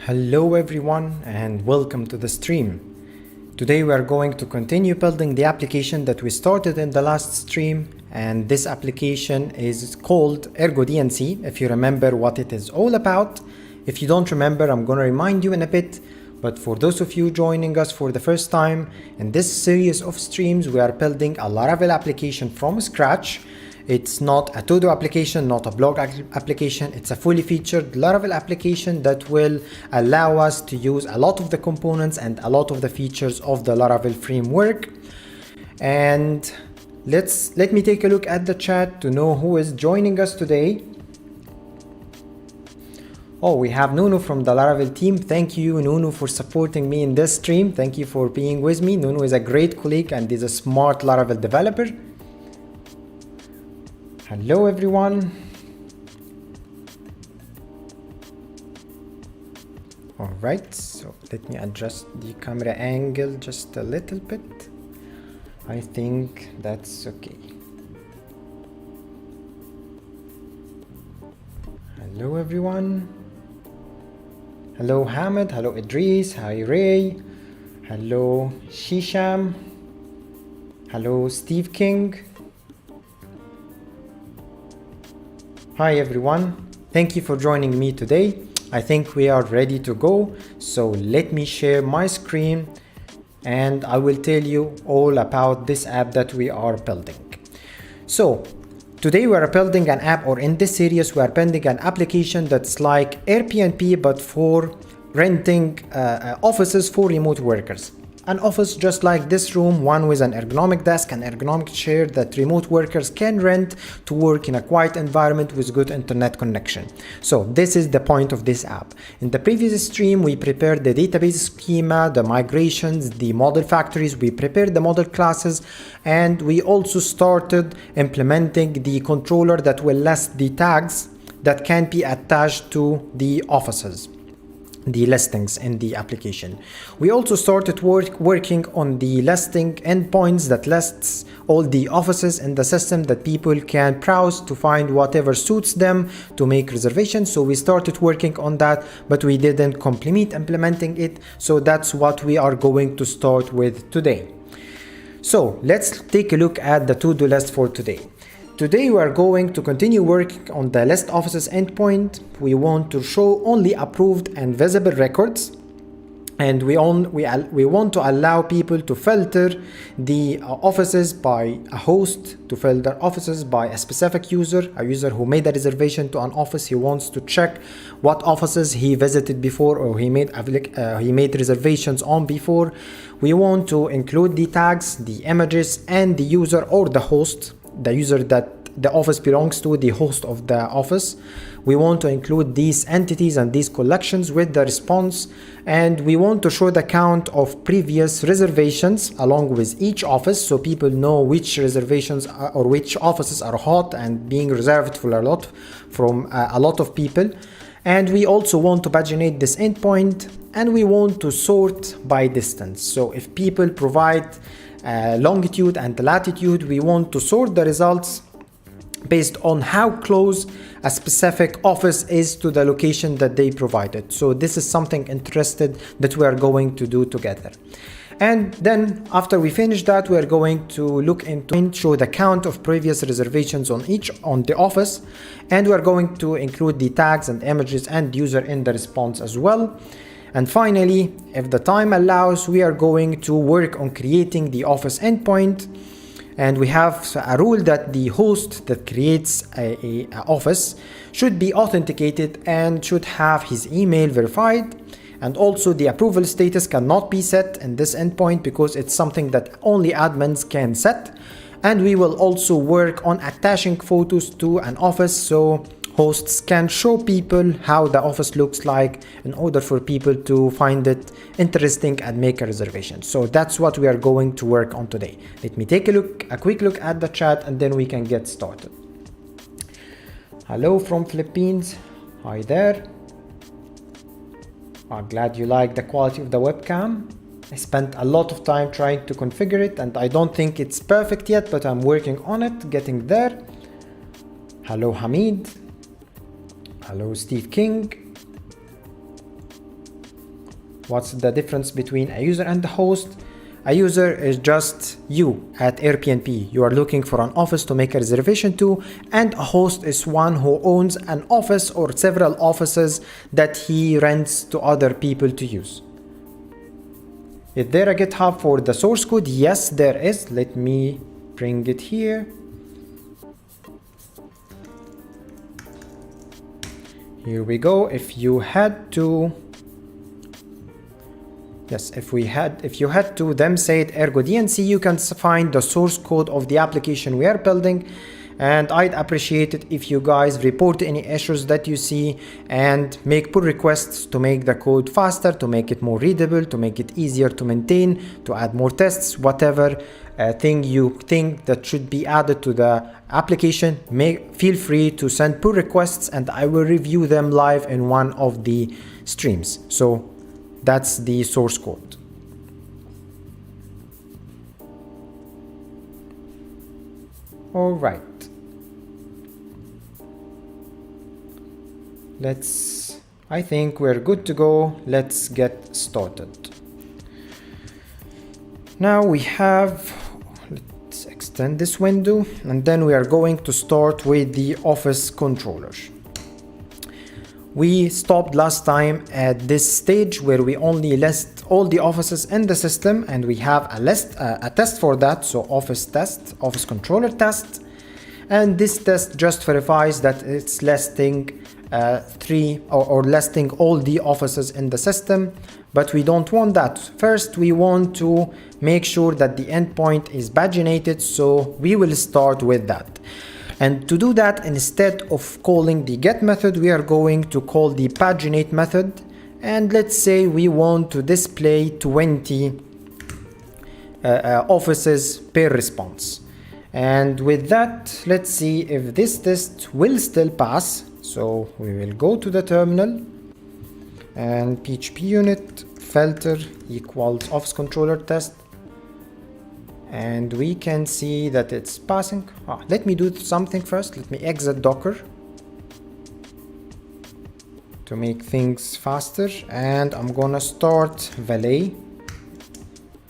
Hello everyone and welcome to the stream. Today we are going to continue building the application that we started in the last stream, and this application is called ErgoDNC. If you remember what it is all about. If you don't remember, I'm going to remind you in a bit, but for those of you joining us for the first time, in this series of streams we are building a Laravel application from scratch. It's not a to-do application, not a blog application. It's a fully featured Laravel application that will allow us to use a lot of the components and a lot of the features of the Laravel framework. And let me take a look at the chat to know who is joining us today. Oh, we have Nunu from the Laravel team. Thank you, Nunu, for supporting me in this stream. Thank you for being with me. Nunu is a great colleague and is a smart Laravel developer. Hello everyone. All right, so let me adjust the camera angle just a little bit. I think that's okay. Hello everyone. Hello Hamid, hello Idris, hi Ray, hello Shisham, hello Steve King. Hi everyone, thank you for joining me today. I think we are ready to go. So let me share my screen and I will tell you all about this app that we are building. So today we are building an app, or in this series we are building an application that's like Airbnb but for renting offices for remote workers. An office just like this room, one with an ergonomic desk and ergonomic chair that remote workers can rent to work in a quiet environment with good internet connection. So this is the point of this app. In the previous stream, we prepared the database schema, the migrations, the model factories, we prepared the model classes, and we also started implementing the controller that will list the tags that can be attached to the offices, the listings in the application. We also started working on the listing endpoints that lists all the offices in the system that people can browse to find whatever suits them to make reservations. So we started working on that, but we didn't complete implementing it. So that's what we are going to start with today. So let's take a look at the to-do list for today. Today we are going to continue working on the list offices endpoint. We want to show only approved and visible records, and we want to allow people to filter the offices by a host, to filter offices by a specific user, a user who made a reservation to an office. He wants to check what offices he visited before or he made reservations on before. We want to include the tags, the images, and the user or the host, the user that the office belongs to, the host of the office. We want to include these entities and these collections with the response, and we want to show the count of previous reservations along with each office, so people know which reservations or which offices are hot and being reserved for a lot of people. And we also want to paginate this endpoint, and we want to sort by distance. So if people provide longitude and latitude, we want to sort the results based on how close a specific office is to the location that they provided. So this is something interesting that we are going to do together. And then after we finish that, we are going to look into show the count of previous reservations on the office, and we are going to include the tags and images and user in the response as well. And finally, if the time allows, we are going to work on creating the office endpoint. And we have a rule that the host that creates a office should be authenticated and should have his email verified. And also the approval status cannot be set in this endpoint because it's something that only admins can set. And we will also work on attaching photos to an office so hosts can show people how the office looks like in order for people to find it interesting and make a reservation. So that's what we are going to work on today. Let me take a quick look at the chat and then we can get started. Hello from Philippines. Hi there. I'm glad you like the quality of the webcam. I spent a lot of time trying to configure it and I don't think it's perfect yet, but I'm working on it, getting there. Hello Hamid. Hello Steve King. What's the difference between a user and a host? A user is just you at Airbnb. You are looking for an office to make a reservation to, and a host is one who owns an office or several offices that he rents to other people to use. Is there a GitHub for the source code? Yes, there is. Let me bring it here. Here we go. If you had to them said Ergo DNC, you can find the source code of the application we are building, and I'd appreciate it if you guys report any issues that you see and make pull requests to make the code faster, to make it more readable, to make it easier to maintain, to add more tests, whatever thing you think that should be added to the application. Feel free to send pull requests and I will review them live in one of the streams. So that's the source code. All right. I think we're good to go. Let's get started. Now let's extend this window, and then we are going to start with the office controller. We stopped last time at this stage where we only list all the offices in the system, and we have a test for that. So office controller test, and this test just verifies that it's listing listing all the offices in the system, but we don't want that. First, we want to make sure that the endpoint is paginated, so we will start with that. And to do that, instead of calling the get method, we are going to call the paginate method, and let's say we want to display 20 offices per response. And with that, let's see if this test will still pass. So we will go to the terminal and PHP unit filter equals office controller test, and we can see that it's passing. Let me do something first. Let me exit Docker to make things faster, and I'm gonna start Valet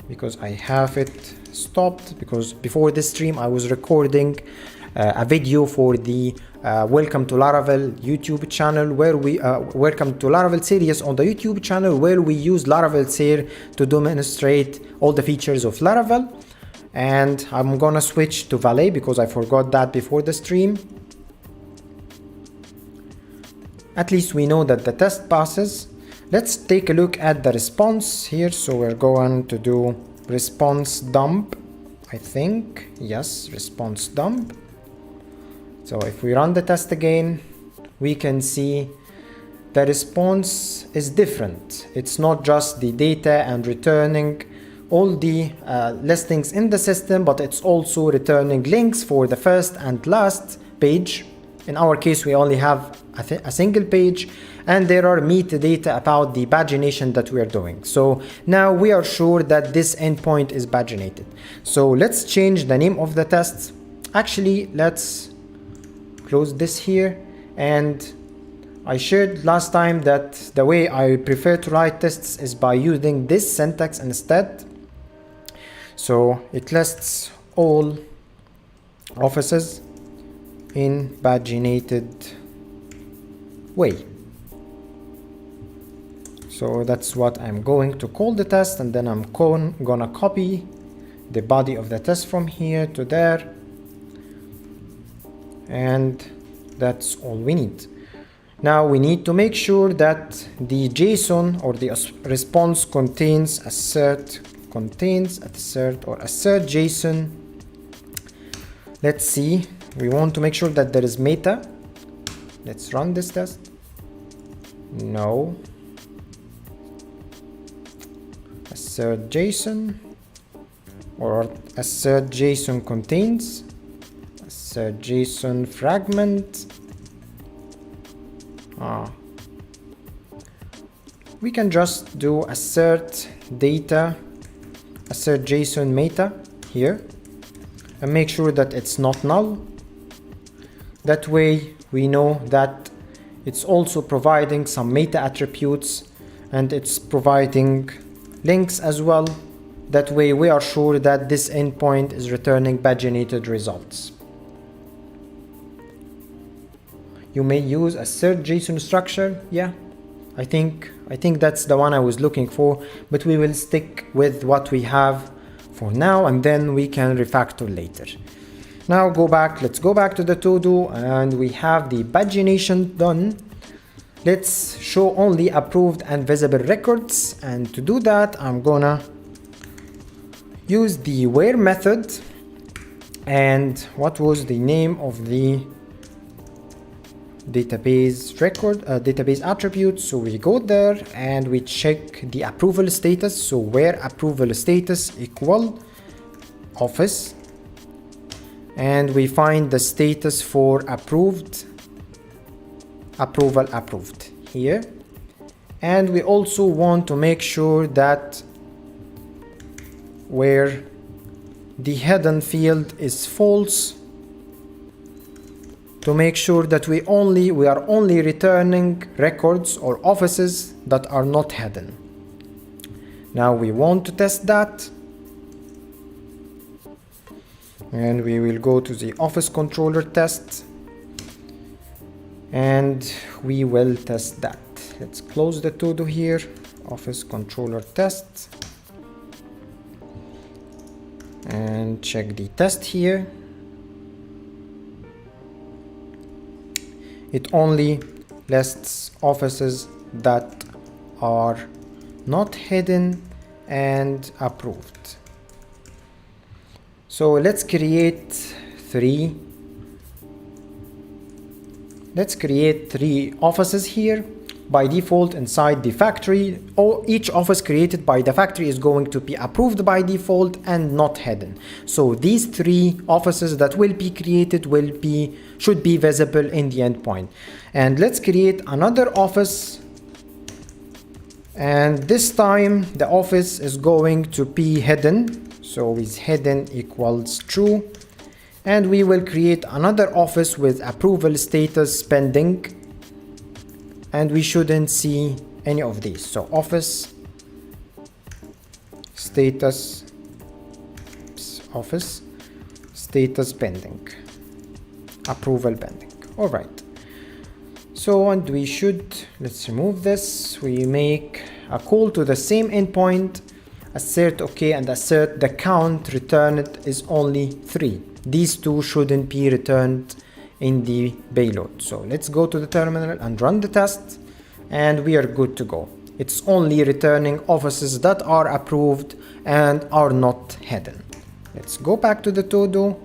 because I have it stopped, because before this stream I was recording a video for the Welcome to Laravel YouTube channel, where we Welcome to Laravel series on the YouTube channel, where we use Laravel here to demonstrate all the features of Laravel. And I'm gonna switch to Valet because I forgot that before the stream. At least we know that the test passes. Let's take a look at the response here. So we're going to do response dump, I think. Yes, response dump. So if we run the test again, we can see the response is different. It's not just the data and returning all the listings in the system, but it's also returning links for the first and last page. In our case, we only have a single page, and there are metadata about the pagination that we are doing. So now we are sure that this endpoint is paginated. So let's change the name of the test. Actually, let's close this here. And I shared last time that the way I prefer to write tests is by using this syntax instead. So it lists all offices in paginated way. So that's what I'm going to call the test, and then I'm gonna copy the body of the test from here to there. And that's all we need. Now we need to make sure that the JSON or the response contains assert JSON. Let's see. We want to make sure that there is meta. Let's run this test. No. Assert JSON or assert JSON contains. Assert JSON fragment. We can just do assert data, assert JSON meta here, and make sure that it's not null. That way we know that it's also providing some meta attributes and it's providing links as well. That way we are sure that this endpoint is returning paginated results. You may use a third JSON structure. Yeah, I think that's the one I was looking for, but we will stick with what we have for now, and then we can refactor later. Now let's go back to the to-do, and we have the pagination done. Let's show only approved and visible records, and to do that I'm gonna use the where method. And what was the name of the database record, database attribute? So we go there and we check the approval status. So where approval status equal office, and we find the status for approved, approval approved here. And we also want to make sure that where the hidden field is false, to make sure that we are only returning records or offices that are not hidden. Now we want to test that, and we will go to the office controller test, and we will test that. Let's close the to-do here, office controller test, and check the test here. It only lists offices that are not hidden and approved. So let's create three offices here. By default inside the factory, each office created by the factory is going to be approved by default and not hidden. So these three offices that will be created should be visible in the endpoint. And let's create another office, and this time the office is going to be hidden. So with hidden equals true, and we will create another office with approval status pending, and we shouldn't see any of these. So office status, office status pending, approval pending. All right. So, and we should, let's remove this. We make a call to the same endpoint, assert OK, and assert the count returned is only 3. These two shouldn't be returned in the payload. So let's go to the terminal and run the test, and we are good to go. It's only returning offices that are approved and are not hidden. Let's go back to the to-do,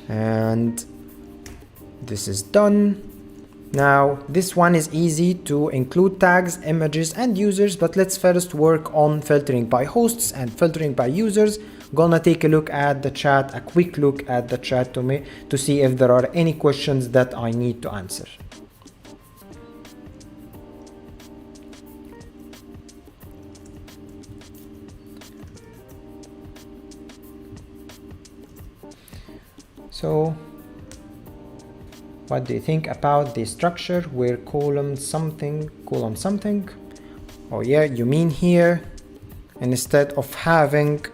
and this is done. Now this one is easy to include tags, images, and users, but let's first work on filtering by hosts and filtering by users. Gonna take a look at the chat, a quick look at the chat to see if there are any questions that I need to answer. So what do you think about the structure where column something? Oh yeah, you mean here, instead of having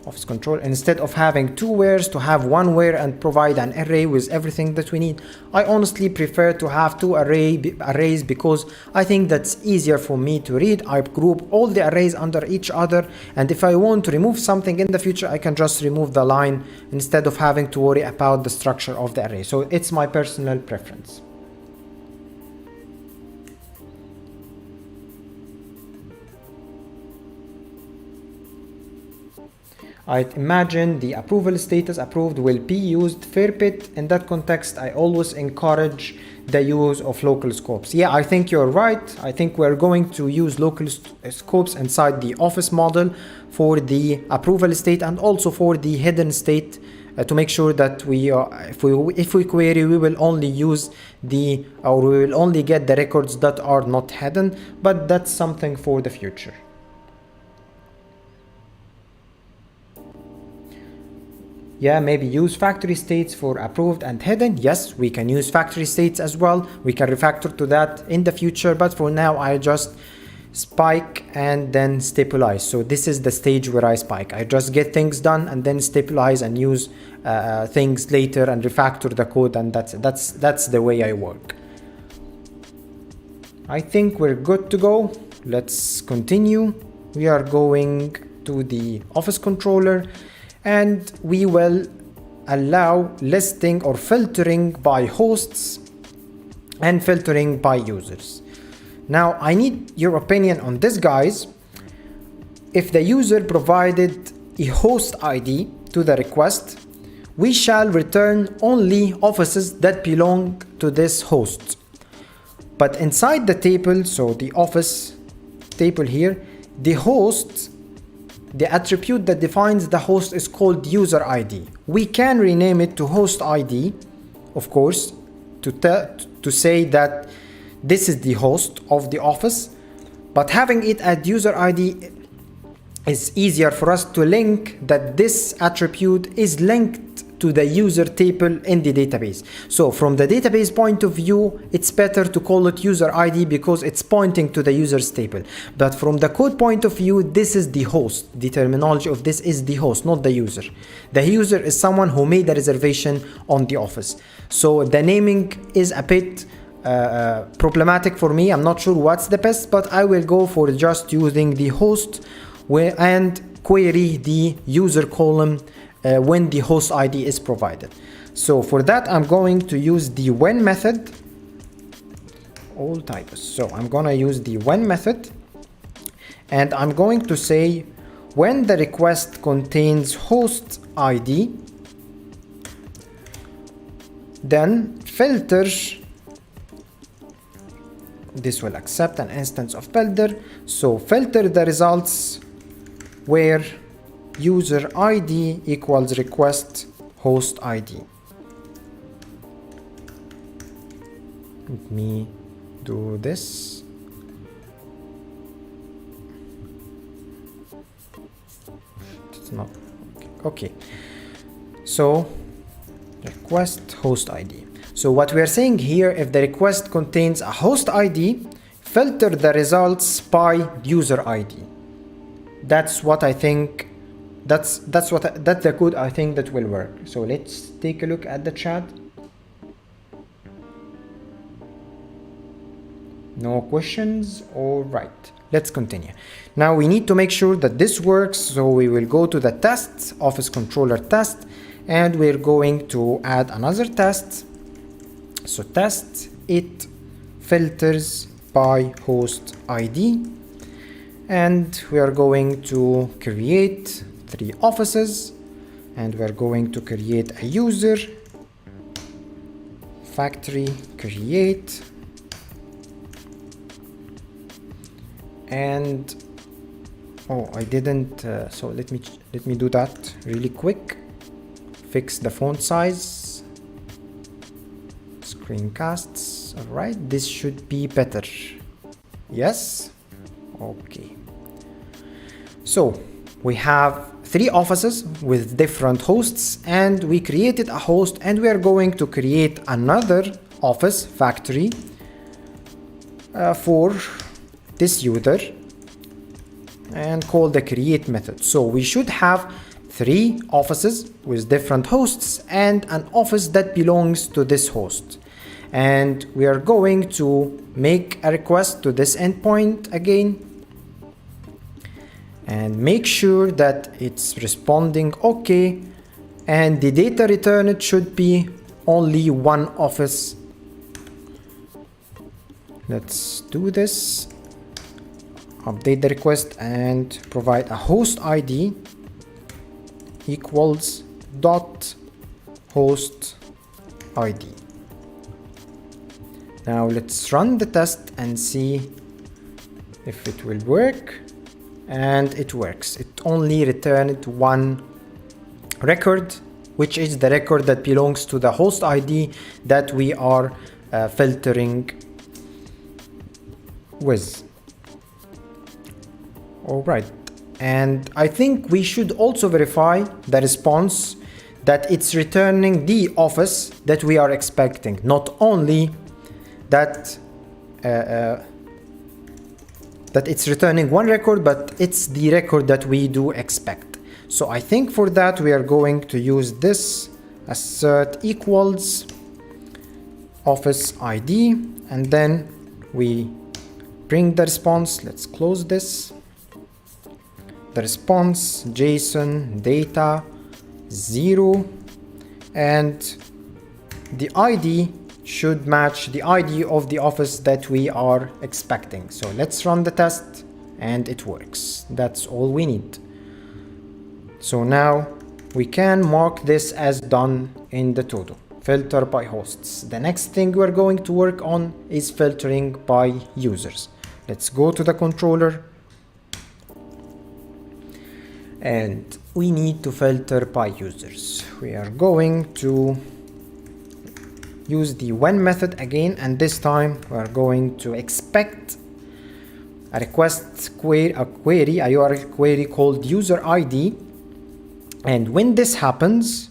office control, instead of having two wheres, to have one where and provide an array with everything that we need. I honestly prefer to have two arrays because I think that's easier for me to read. I group all the arrays under each other, and if I want to remove something in the future, I can just remove the line instead of having to worry about the structure of the array. So it's my personal preference. I'd imagine the approval status approved will be used FairBit. In that context, I always encourage the use of local scopes. Yeah, I think you're right. I think we're going to use local scopes inside the office model for the approval state and also for the hidden state to make sure that if we query, we will only use we will only get the records that are not hidden, but that's something for the future. Yeah, maybe use factory states for approved and hidden. Yes, we can use factory states as well. We can refactor to that in the future, but for now I just spike, and then stabilize. So this is the stage where I spike. I just get things done and then stabilize and use things later and refactor the code, and that's the way I work. I think we're good to go. Let's continue. We are going to the Office controller, and we will allow listing or filtering by hosts and filtering by users. Now I need your opinion on this, guys. If the user provided a host ID to the request, we shall return only offices that belong to this host. But inside the table, so the office table here, the host, the attribute that defines the host is called user ID. We can rename it to host ID, of course, to say that this is the host of the office, but having it at user ID is easier for us to link that this attribute is linked to the user table in the database. So from the database point of view, it's better to call it user ID because it's pointing to the user's table. But from the code point of view, this is the host. The terminology of this is the host, not the user. The user is someone who made a reservation on the office. So the naming is a bit problematic for me. I'm not sure what's the best, but I will go for just using the host and query the user column when the host ID is provided. So for that, I'm going to use the when method, all types. So I'm gonna use the when method, and I'm going to say when the request contains host ID, then filter. This will accept an instance of builder. So filter the results where user ID equals request host ID. Let me do this. It's not okay. So request host ID. So what we are saying here, if the request contains a host ID, filter the results by user ID. That's what I think. That's the code I think that will work. So let's take a look at the chat. No questions. All right, let's continue. Now we need to make sure that this works. So we will go to the test, Office controller test, and we're going to add another test. So test it filters by host ID, and we are going to create 3 offices, and we're going to create a user, factory create, and oh, I didn't so let me do that really quick. Fix the font size, screencasts. All right, this should be better. Yes. Okay, so we have 3 offices with different hosts, and we created a host, and we are going to create another office factory for this user and call the create method. So we should have 3 offices with different hosts and an office that belongs to this host. And we are going to make a request to this endpoint again and make sure that it's responding okay, and the data returned should be only 1 office. Let's do this. Update the request and provide a host ID equals dot host ID. Now let's run the test and see if it will work. And it works. It only returned 1 record, which is the record that belongs to the host ID that we are filtering with. All right, and I think we should also verify the response that it's returning the office that we are expecting, not only that that it's returning one record, but it's the record that we do expect. So I think for that we are going to use this assert equals office ID, and then we bring the response. Let's close this. The response JSON data 0, and the ID should match the ID of the office that we are expecting. So let's run the test, and it works. That's all we need. So now we can mark this as done in the todo. Filter by hosts. The next thing we're going to work on is filtering by users. Let's go to the controller, and we need to filter by users. We are going to use the when method again, and this time we are going to expect a request query, a URL query called user ID. And when this happens,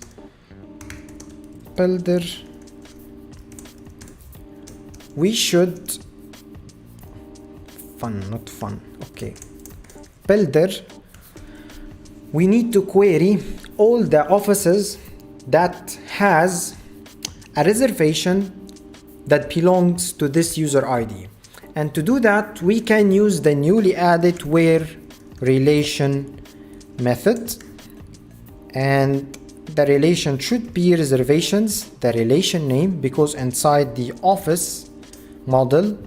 builder, we should builder, we need to query all the offices that has a reservation that belongs to this user ID. And to do that, we can use the newly added where relation method, and the relation should be reservations, the relation name, because inside the office model,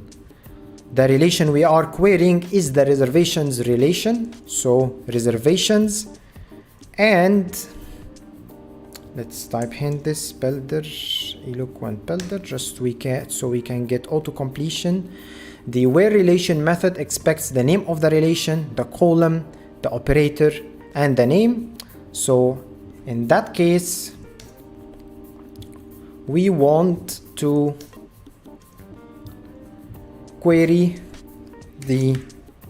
the relation we are querying is the reservations relation. So reservations, and let's type in this builder, eloquent builder, just so we can get auto completion. The where relation method expects the name of the relation, the column, the operator, and the name. So in that case, we want to query the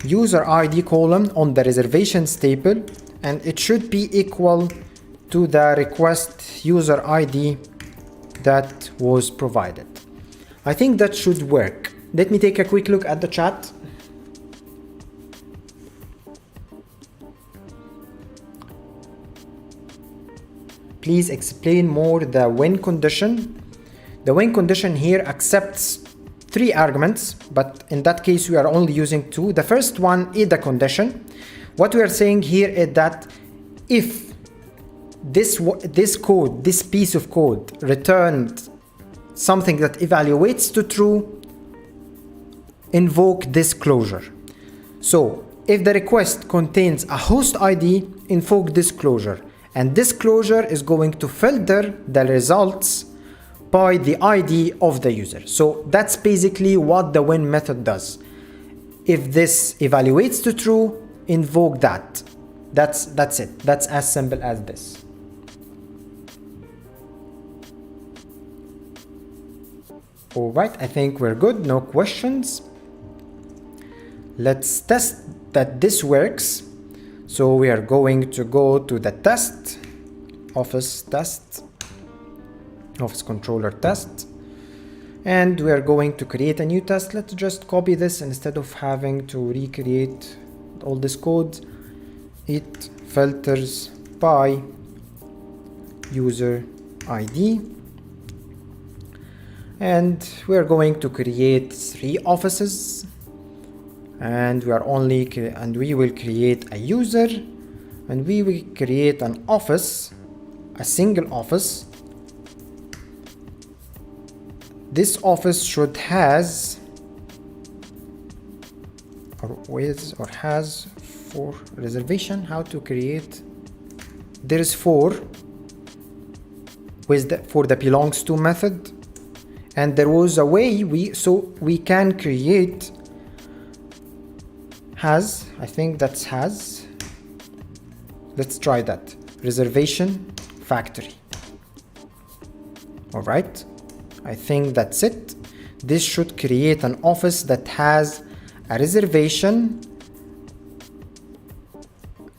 user ID column on the reservations table, and it should be equal to the request user ID that was provided. I think that should work. Let me take a quick look at the chat. Please explain more the when condition. The when condition here accepts 3 arguments, but in that case we are only using 2. The first one is the condition. What we are saying here is that if this piece of code returned something that evaluates to true, invoke this closure. So if the request contains a host ID, invoke this closure, and this closure is going to filter the results by the ID of the user. So that's basically what the when method does. If this evaluates to true, invoke that. That's it. That's as simple as this. All right, I think we're good. No questions. Let's test that this works. So we are going to go to the test, office controller test, and we are going to create a new test. Let's just copy this instead of having to recreate all this code. It filters by user ID, and we are going to create 3 offices, and we will create a user, and we will create an office, a single office. This office should has 4 reservation. How to create? There is 4 for the belongs to method, and there was a way we can create has. I think that's has. Let's try that. Reservation factory. All right. I think that's it. This should create an office that has a reservation,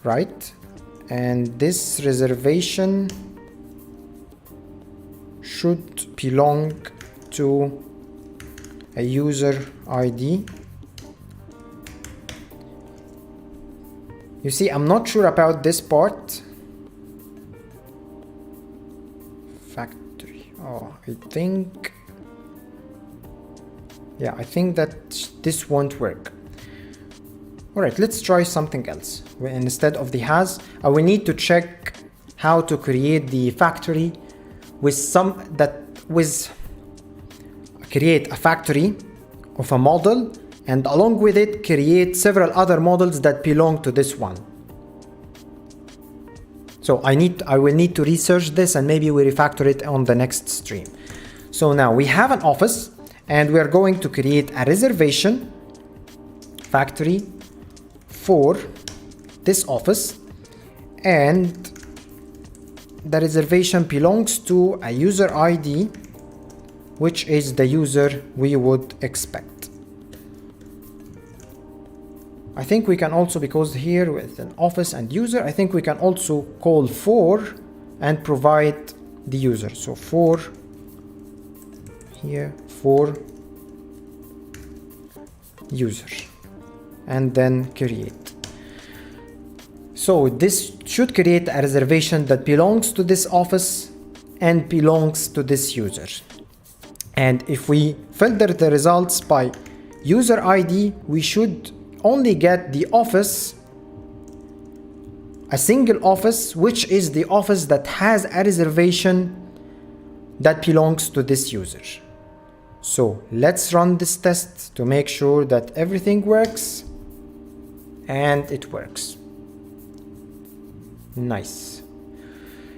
right? And this reservation should belong to a user ID You see, I'm not sure about this part. Factory. Oh, I think... yeah, I think that this won't work. Alright, let's try something else. Instead of the has, I will need to check how to create the factory create a factory of a model, and along with it create several other models that belong to this one. So I will need to research this, and maybe we refactor it on the next stream. So now we have an office, and we are going to create a reservation factory for this office, and the reservation belongs to a user ID, which is the user we would expect. I think we can also, because here with an office and user, I think we can also call for and provide the user. So for here, for user, and then create. So this should create a reservation that belongs to this office and belongs to this user. And if we filter the results by user ID, we should only get the office, a single office, which is the office that has a reservation that belongs to this user. So let's run this test to make sure that everything works, and it works. Nice.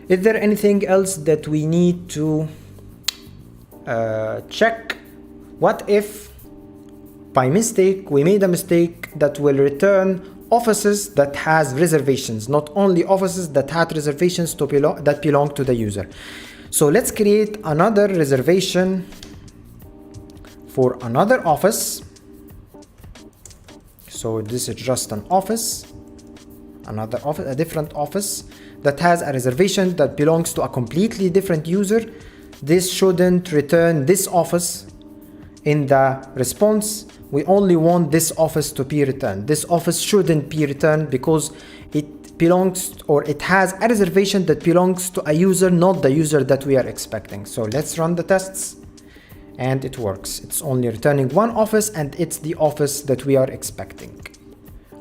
Is there anything else that we need to check? What if by mistake we made a mistake that will return offices that has reservations, not only offices that had reservations that belong to the user? So let's create another reservation for another office. So this is just an office, another office, a different office that has a reservation that belongs to a completely different user. This shouldn't return this office in the response. We only want this office to be returned. This office shouldn't be returned because it belongs, or it has a reservation that belongs to a user, not the user that we are expecting. So let's run the tests, and it works. It's only returning one office, and it's the office that we are expecting.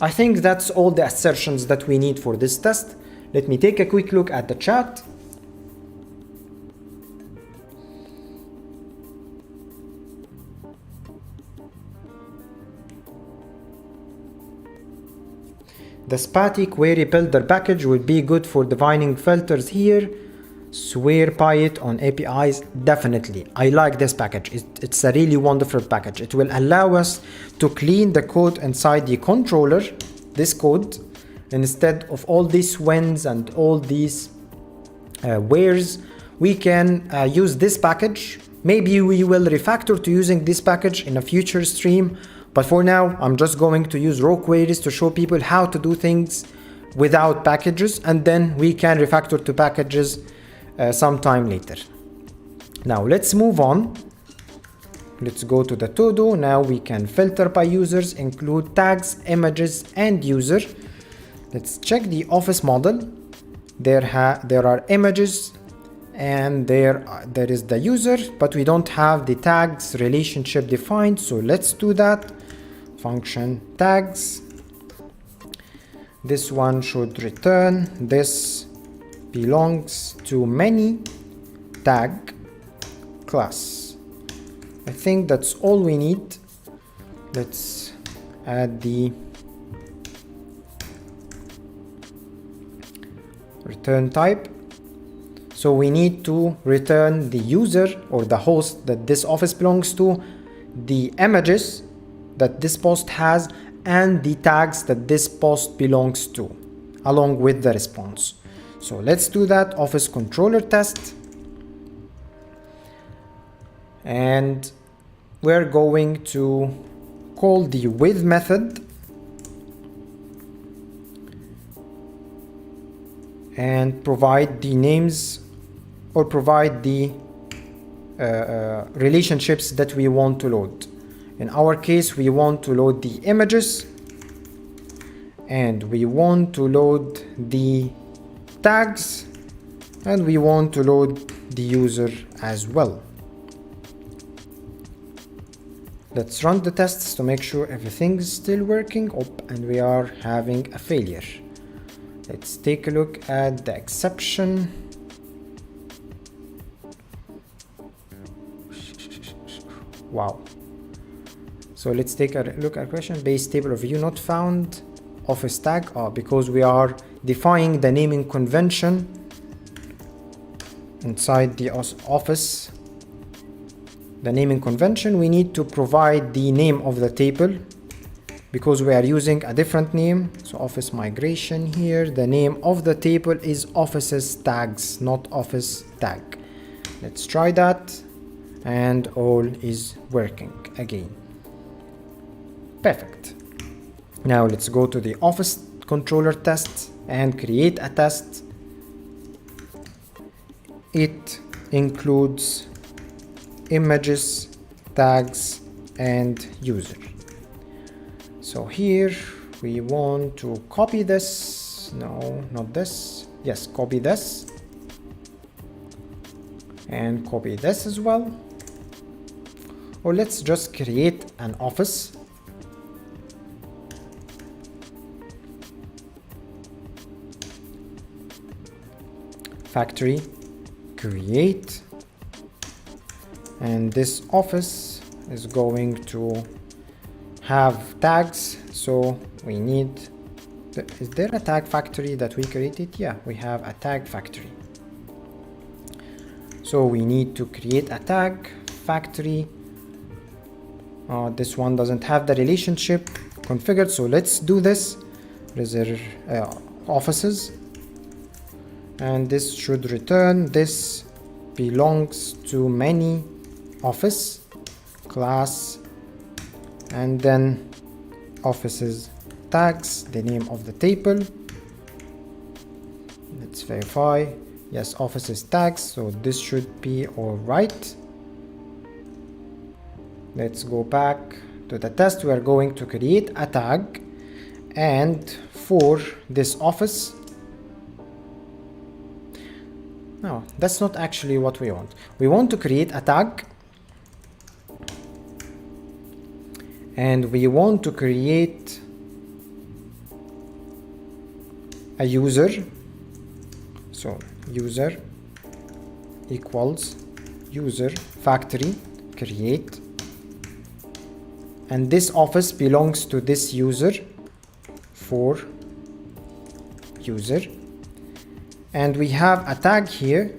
I think that's all the assertions that we need for this test. Let me take a quick look at the chat. The Spatie query builder package would be good for defining filters here. Swear by it on APIs. Definitely. I like this package. It's a really wonderful package. It will allow us to clean the code inside the controller, this code, instead of all these whens and all these wheres. We can use this package. Maybe we will refactor to using this package in a future stream. But for now, I'm just going to use raw queries to show people how to do things without packages, and then we can refactor to packages sometime later. Now let's move on. Let's go to the to-do. Now we can filter by users, include tags, images, and user. Let's check the office model. There are images, and there is the user, but we don't have the tags relationship defined. So let's do that. Function tags. This one should return this belongs to many tag class. I think that's all we need. Let's add the return type. So we need to return the user or the host that this office belongs to, the images that this post has, and the tags that this post belongs to, along with the response. So let's do that. Office controller test. And we're going to call the with method and provide the names, or provide the relationships that we want to load. In our case, we want to load the images, and we want to load the tags, and we want to load the user as well. Let's run the tests to make sure everything's still working. And we are having a failure. Let's take a look at the exception. Wow. So let's take a look at question. Base table of view not found. Office tag. Because we are defining the naming convention inside the office. The naming convention, we need to provide the name of the table because we are using a different name. So office migration here, the name of the table is offices tags, not office tag. Let's try that, and all is working again. Perfect. Now let's go to the office controller test and create a test. It includes images, tags, and user. So here we want to copy this. No, not this. Yes, copy this. And copy this as well. Or let's just create an office. Factory, create. And this office is going to have tags, so we need is there a tag factory that we created? Yeah, we have a tag factory. So we need to create a tag factory. This one doesn't have the relationship configured, so let's do this. Reserve offices, and this should return this belongs to many office class, and then offices tags, the name of the table. Let's verify. Yes, offices tags, so this should be all right. Let's go back to the test. We are going to create a tag, and for this office, no, that's not actually what we want. We want to create a tag, and we want to create a user. So user equals user factory create, and this office belongs to this user for user, and we have a tag here,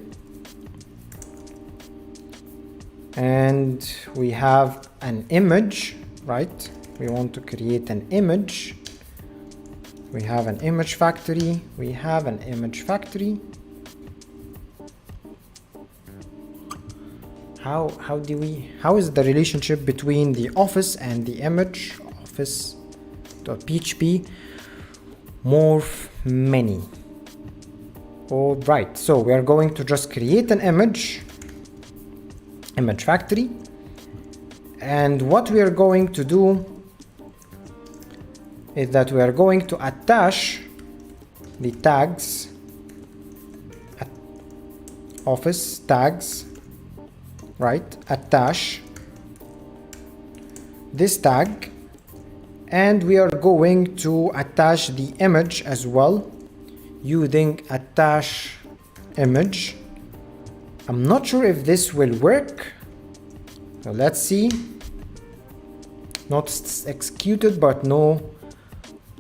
and we have an image, right? We want to create an image. We have an image factory. We have an image factory. How is the relationship between the office and the image? Office.php morph many. All right, so we are going to just create an image factory, and what we are going to do is that we are going to attach the tags, office tags, right? Attach this tag, and we are going to attach the image as well using attach image. I'm not sure if this will work, so let's see. Not executed, but no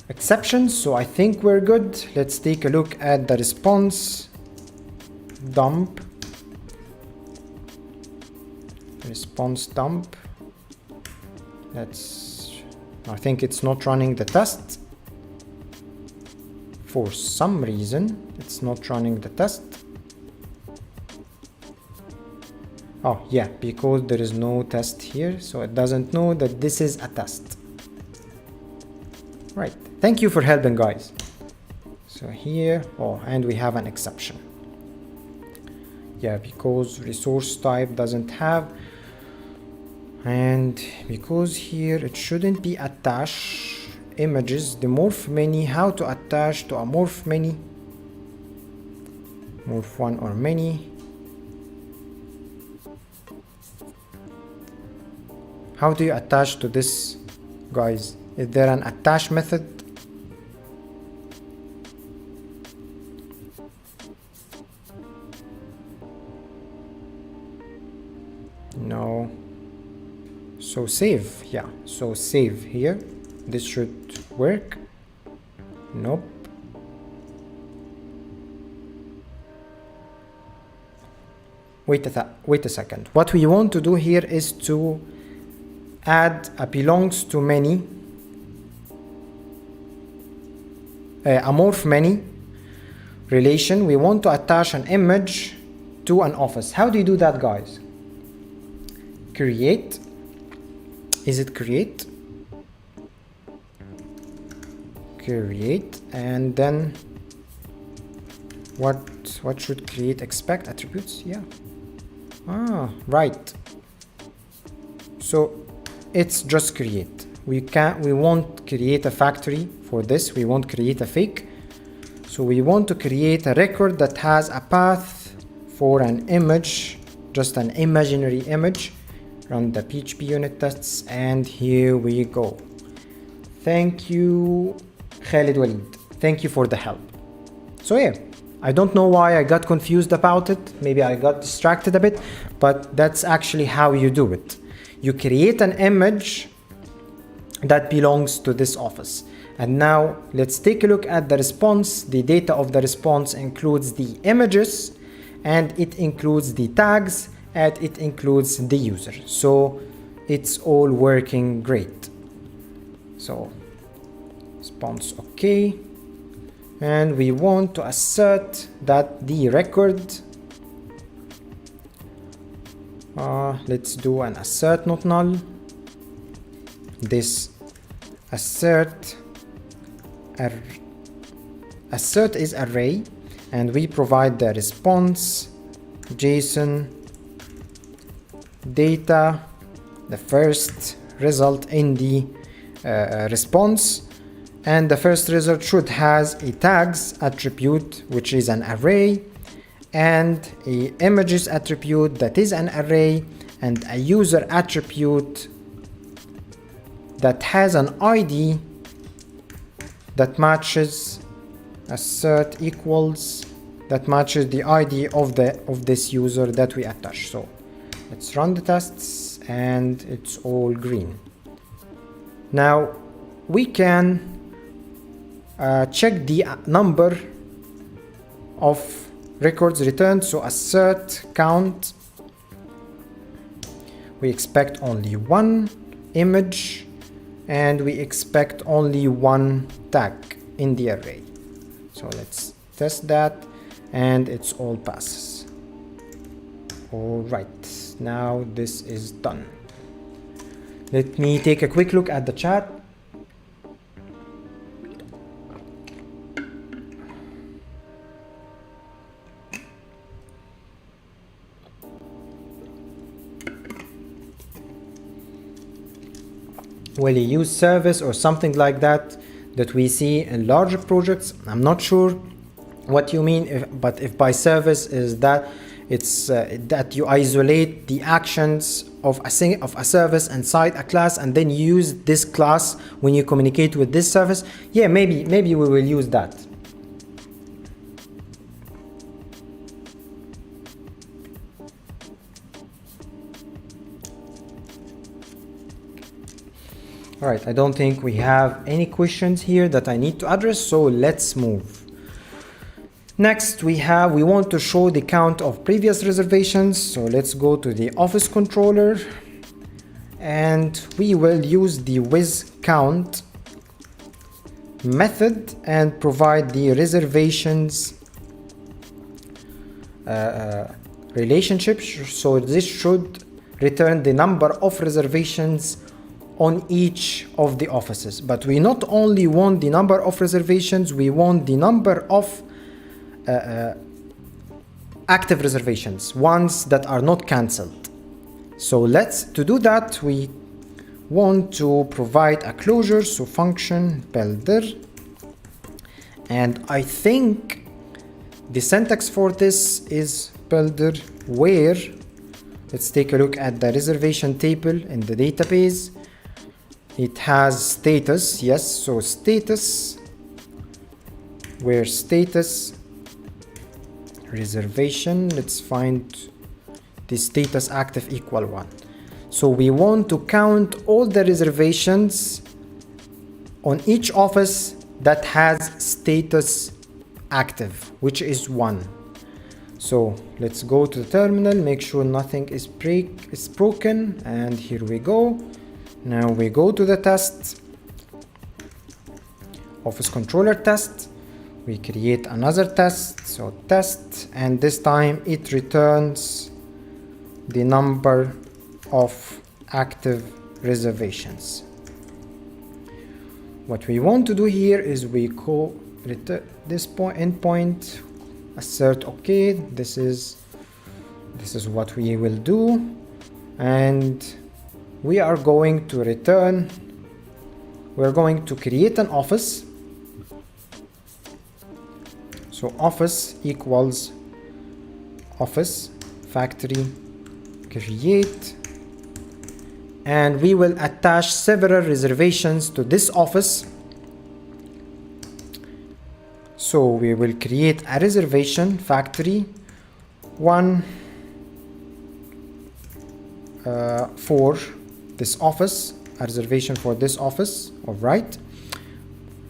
exceptions, so I think we're good. Let's take a look at the response dump. I think it's not running the test. For some reason, it's not running the test. Oh yeah, because there is no test here, so it doesn't know that this is a test. Right, thank you for helping, guys. So here, and we have an exception. Yeah, because resource type doesn't have, and because here it shouldn't be attached, images, the morph many, how to attach to a morph many, morph one or many. How do you attach to this, guys? Is there an attach method? No. So save, yeah, so save here. This should work. Nope. Wait a second. What we want to do here is to add a belongs to many, a morph many relation. We want to attach an image to an office. How do you do that, guys? Create. Is it create? Create, and then what should create expect attributes? Yeah. Right. So it's just create. We won't create a factory for this. We won't create a fake. So we want to create a record that has a path for an image, just an imaginary image. Run the PHP unit tests, and here we go. Thank you, Khalid Walid. Thank you for the help. So yeah, I don't know why I got confused about it. Maybe I got distracted a bit, but that's actually how you do it. You create an image that belongs to this office. And now let's take a look at the response. The data of the response includes the images, and it includes the tags, and it includes the user. So it's all working great. So response okay. And we want to assert that the record, let's do an assert not null. This assert is array, and we provide the response JSON data, the first result in the response, and the first result should has a tags attribute, which is an array, and a images attribute that is an array, and a user attribute that has an ID that matches assert equals that matches the ID of this user that we attach. So let's run the tests, and it's all green. Now we can check the number of records returned. So assert count, we expect only one image, and we expect only one tag in the array. So let's test that, and it's all passes. All right, now this is done. Let me take a quick look at the chat. Will you use service or something like that we see in larger projects? I'm not sure what you mean, but if by service is that it's that you isolate the actions of a service inside a class, and then you use this class when you communicate with this service. Yeah, maybe we will use that. All right, I don't think we have any questions here that I need to address, so let's move. Next, we want to show the count of previous reservations. So let's go to the office controller, and we will use the wizCount method and provide the reservations relationship. So this should return the number of reservations on each of the offices. But we not only want the number of reservations, we want the number of active reservations, ones that are not cancelled. So to do that, we want to provide a closure, so function builder, and I think the syntax for this is builder where, let's take a look at the reservation table in the database. It has status, yes, so status, where status reservation, let's find the status active equal 1. So we want to count all the reservations on each office that has status active, which is 1. So let's go to the terminal, make sure nothing is broken, and here we go. Now we go to the test, office controller test. We create another test, so test, and this time it returns the number of active reservations. What we want to do here is we call this endpoint, assert okay, this is what we will do, and we are going to return, we're going to create an office. So office equals office factory create, and we will attach several reservations to this office. So we will create a reservation factory 1 for this office, a reservation for this office, all right,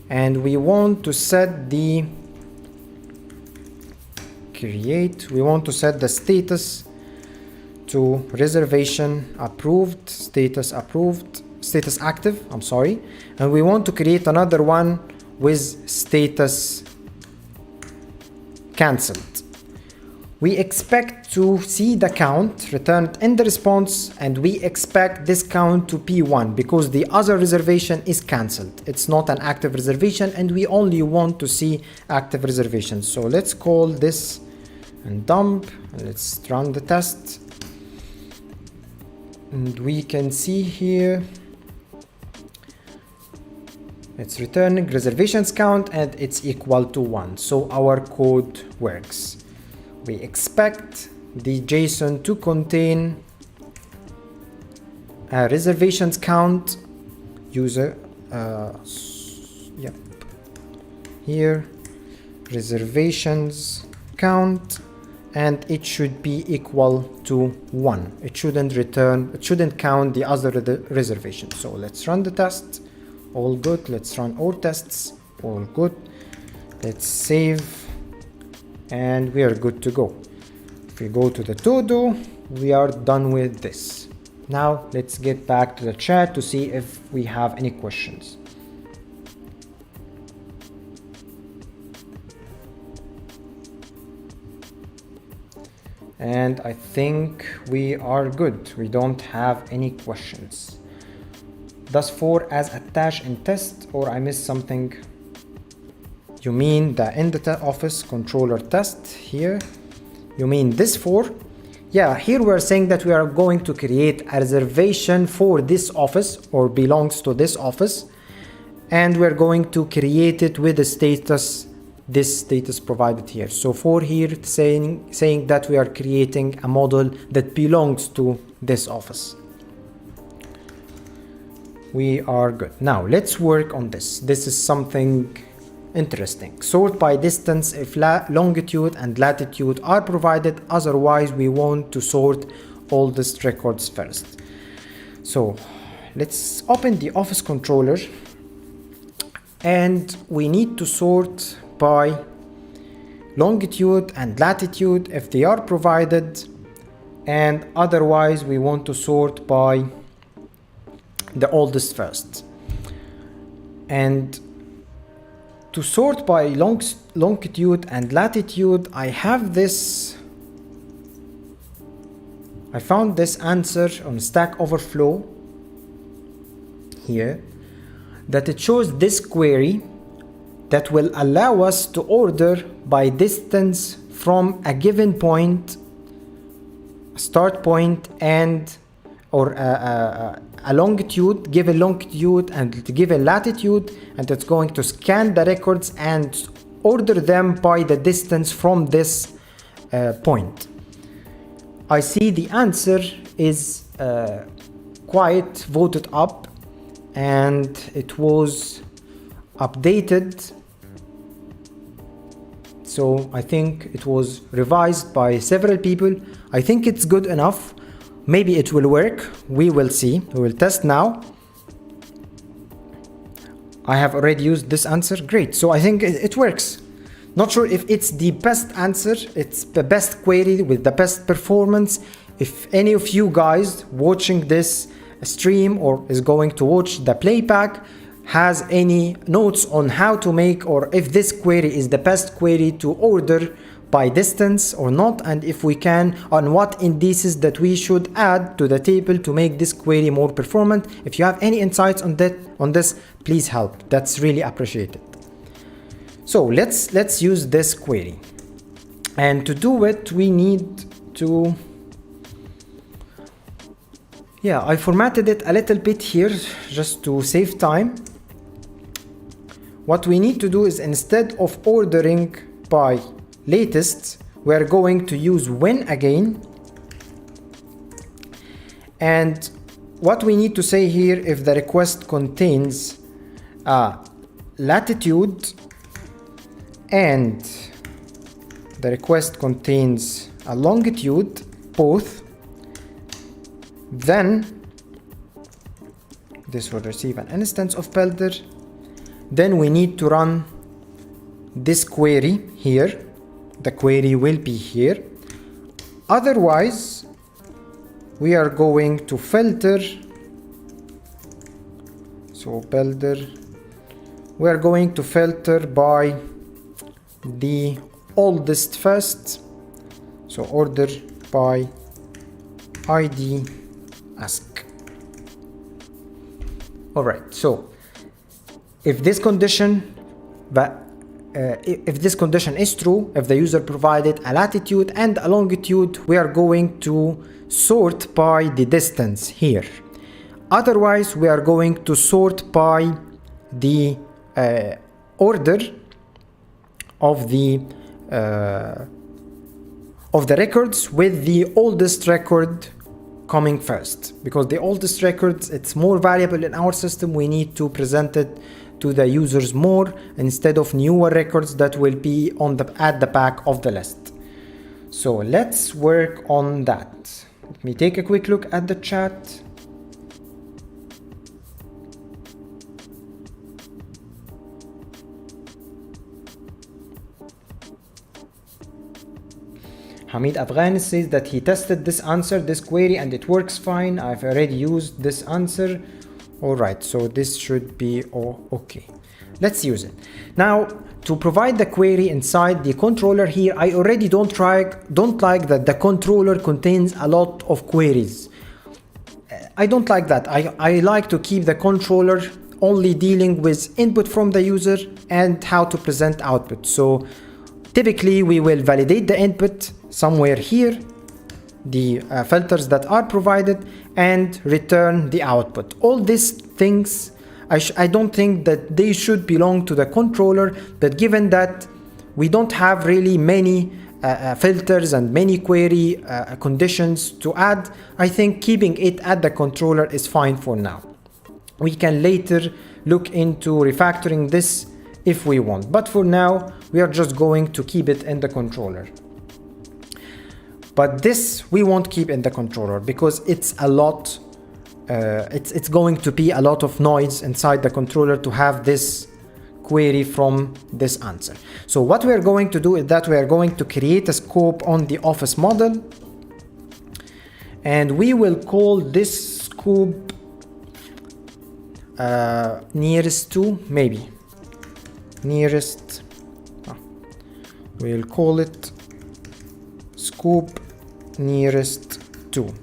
and we want to set the we want to set the status to reservation approved, status active, I'm sorry, and we want to create another one with status cancelled. We expect to see the count returned in the response, and we expect this count to be 1 because the other reservation is cancelled. It's not an active reservation, and we only want to see active reservations. So let's call this and dump, and let's run the test, and we can see here it's returning reservations count and it's equal to 1. So our code works. We expect the JSON to contain a reservations count user here reservations count, and it should be equal to 1. It shouldn't count the other reservation. So let's run the test. All good. Let's run all tests. All good. Let's save, and we are good to go. If we go to the todo, we are done with this. Now let's get back to the chat to see if we have any questions. And I think we are good. We don't have any questions. Does 4 as attached in test, or I missed something? You mean the in the office controller test here? You mean this 4? Yeah, here we're saying that we are going to create a reservation for this office or belongs to this office, and we're going to create it with the status, this status provided here. So for here saying that we are creating a model that belongs to this office. We are good. Now let's work on this. This is something interesting. Sort by distance if longitude and latitude are provided, otherwise we want to sort all these records first. So let's open the office controller, and we need to sort by longitude and latitude if they are provided, and otherwise we want to sort by the oldest first. And to sort by longitude and latitude, I found this answer on Stack Overflow here, that it shows this query that will allow us to order by distance from a given point, start point, and or a longitude, give a longitude and give a latitude, and it's going to scan the records and order them by the distance from this point. I see the answer is quite voted up, and it was updated. So I think it was revised by several people. I think it's good enough. Maybe it will work. We will see. We will test now. I have already used this answer. Great. So I think it works. Not sure if it's the best answer. It's the best query with the best performance. If any of you guys watching this stream or is going to watch the playback has any notes on how to make, or if this query is the best query to order by distance or not, and if we can, on what indices that we should add to the table to make this query more performant. If you have any insights on this, please help. That's really appreciated. So let's use this query, and to do it we need to, I formatted it a little bit here just to save time. What we need to do is, instead of ordering by latest, we are going to use when again. And what we need to say here, if the request contains a latitude and the request contains a longitude, both, then this will receive an instance of Builder. Then we need to run this query here. The query will be here. Otherwise, we are going to filter. So Builder, we are going to filter by the oldest first. So order by ID ask. All right. So if this condition is true, if the user provided a latitude and a longitude, we are going to sort by the distance here. Otherwise, we are going to sort by the order of the records, with the oldest record coming first, because the oldest records, it's more valuable in our system. We need to present it to the users more instead of newer records that will be at the back of the list. So let's work on that. Let me take a quick look at the chat. Hamid Afghani says that he tested this query, and it works fine. I've already used this answer. All right, so this should be okay. Let's use it. Now, to provide the query inside the controller here, I already don't like that the controller contains a lot of queries. I don't like that. I like to keep the controller only dealing with input from the user and how to present output. So typically we will validate the input somewhere here, the filters that are provided, and return the output. All these things, I don't think that they should belong to the controller, but given that we don't have really many filters and many query conditions to add, I think keeping it at the controller is fine for now. We can later look into refactoring this if we want, but for now we are just going to keep it in the controller. But this we won't keep in the controller because it's a lot, it's going to be a lot of noise inside the controller to have this query from this answer. So what we are going to do is that we are going to create a scope on the office model, and we will call this scope nearest to, maybe nearest, we'll call it scope nearest to,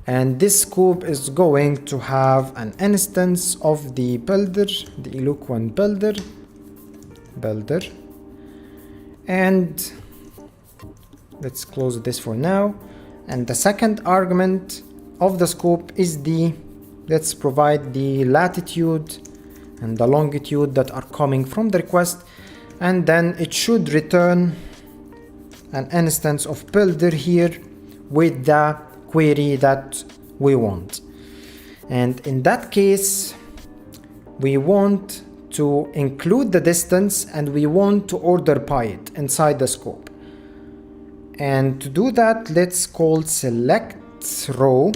and this scope is going to have an instance of the builder, the Eloquent builder, and let's close this for now. And the second argument of the scope is let's provide the latitude and the longitude that are coming from the request, and then it should return an instance of builder here with the query that we want. And in that case, we want to include the distance and we want to order by it inside the scope. And to do that, let's call select row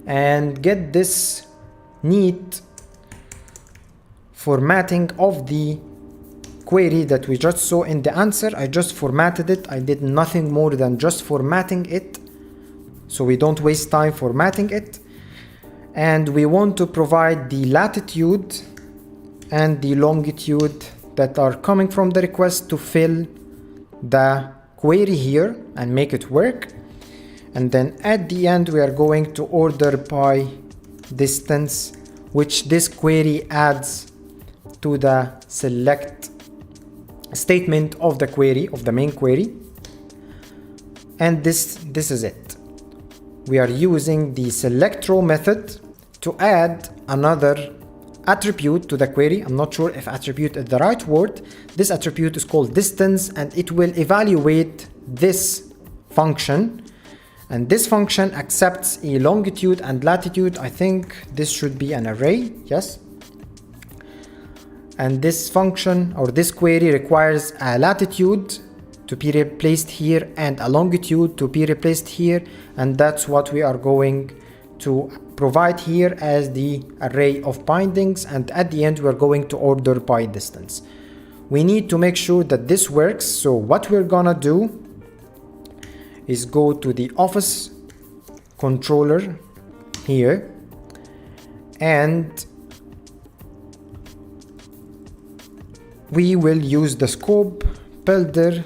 and get this neat formatting of the query that we just saw in the answer. I just formatted it. I did nothing more than just formatting it, so we don't waste time formatting it. And we want to provide the latitude and the longitude that are coming from the request to fill the query here and make it work. And then at the end, we are going to order by distance, which this query adds to the select statement of the query, of the main query. And this is it. We are using the select row method to add another attribute to the query. I'm not sure if attribute is the right word. This attribute is called distance, and it will evaluate this function. And this function accepts a longitude and latitude. I think this should be an array, yes. And this function or this query requires a latitude to be replaced here and a longitude to be replaced here. And that's what we are going to provide here as the array of bindings. And at the end, we're going to order by distance. We need to make sure that this works. So what we're gonna do is go to the Office controller here, and we will use the scope builder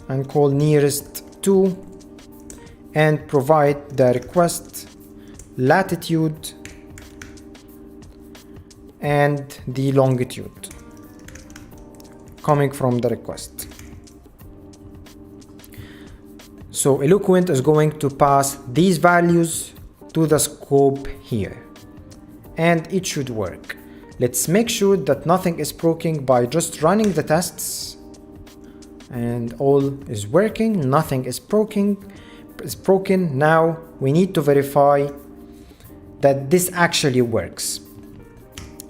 and call nearest to and provide the request latitude and the longitude coming from the request. So Eloquent is going to pass these values to the scope here, and it should work. Let's make sure that nothing is broken by just running the tests, and all is working. Nothing is broken. Now we need to verify that this actually works,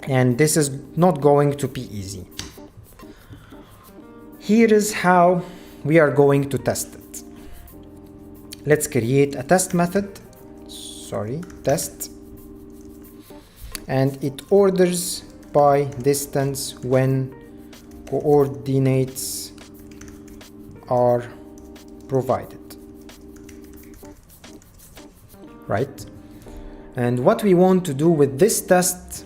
and this is not going to be easy. Here is how we are going to test it. Let's create a test method, test, and it orders by distance when coordinates are provided, right? And what we want to do with this test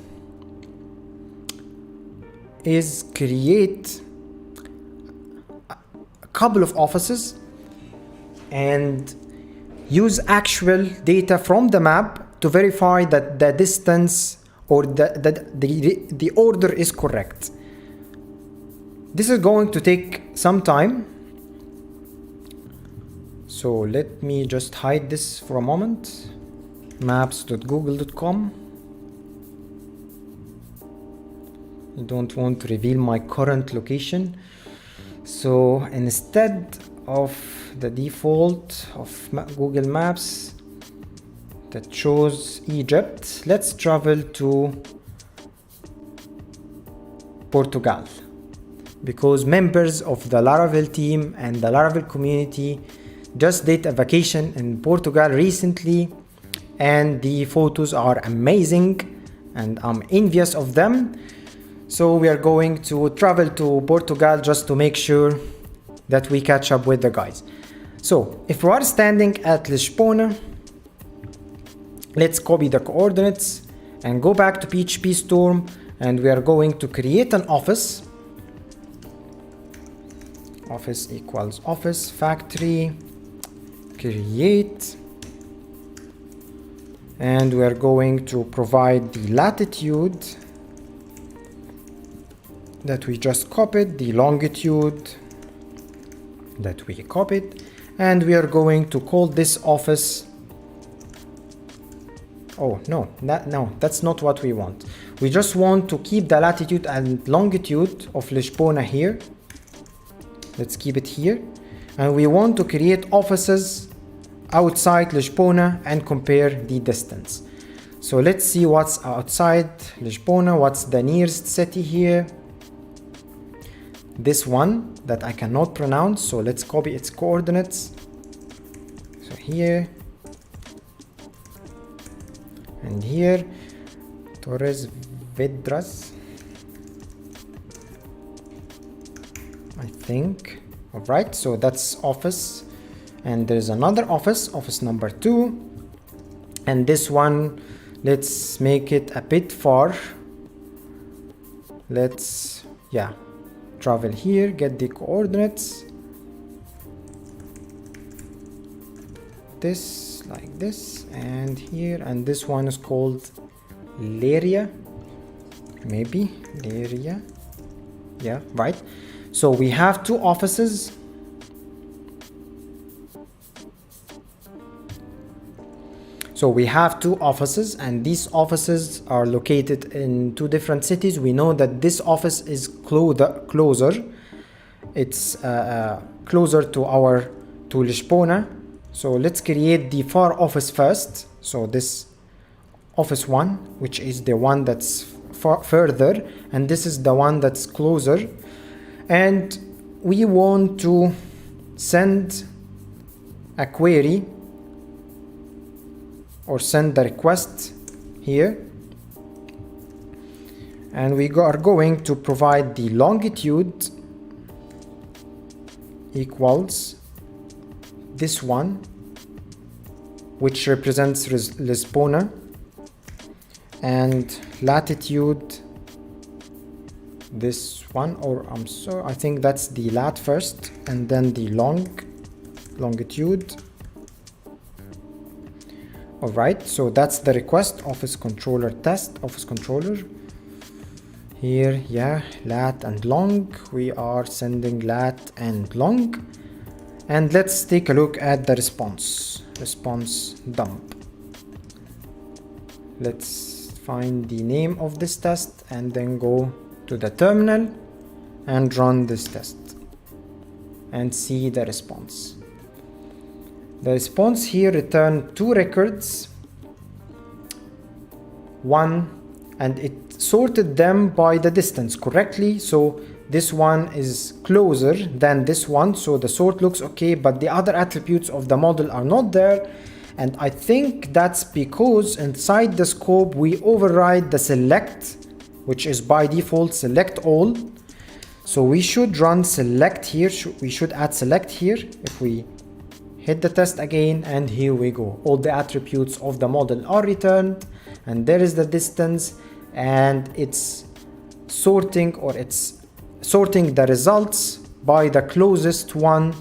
is create a couple of offices and use actual data from the map to verify that the distance or the order is correct. This is going to take some time, so let me just hide this for a moment. maps.google.com. I don't want to reveal my current location, so instead of the default of Google Maps that shows Egypt, let's travel to Portugal, because members of the Laravel team and the Laravel community just did a vacation in Portugal recently, and the photos are amazing and I'm envious of them. So we are going to travel to Portugal just to make sure that we catch up with the guys. So if we are standing at Lisbona, let's copy the coordinates and go back to PHP Storm, and we are going to create an office. Office equals office factory, create, and we are going to provide the latitude that we just copied, the longitude that we copied, and we are going to call this office. Oh no, that's not what we want. We just want to keep the latitude and longitude of Lisbona here. Let's keep it here. And we want to create offices outside Lisbona and compare the distance. So let's see what's outside Lisbona, what's the nearest city here. This one that I cannot pronounce, so let's copy its coordinates. So here and here, Torres Vedras, I think. All right, so that's office, and there's another office, office number 2, and this one, let's make it a bit far. Let's, yeah, travel here, get the coordinates. This, like this, and here, and this one is called Leiria, maybe, Leiria, yeah, right. So we have 2 offices. So we have 2 offices, and these offices are located in 2 different cities. We know that this office is closer. It's closer to Lisbona. So let's create the far office first. So this office 1, which is the one that's further, and this is the one that's closer. And we want to send a query or send the request here, and we are going to provide the longitude equals this one, which represents Lisbona, and latitude this one, or I think that's the lat first and then the longitude. All right, so that's the request, office controller test, office controller here, yeah, lat and long. We are sending lat and long, and let's take a look at the response dump. Let's find the name of this test and then go to the terminal and run this test and see the response. The response here returned 2 records, and it sorted them by the distance correctly. So this one is closer than this one, so the sort looks okay, but the other attributes of the model are not there. And I think that's because inside the scope we override the select, which is by default select all. So we should run select here, we should add select here. If we hit the test again, and here we go, all the attributes of the model are returned, and there is the distance, and it's sorting the results by the closest one,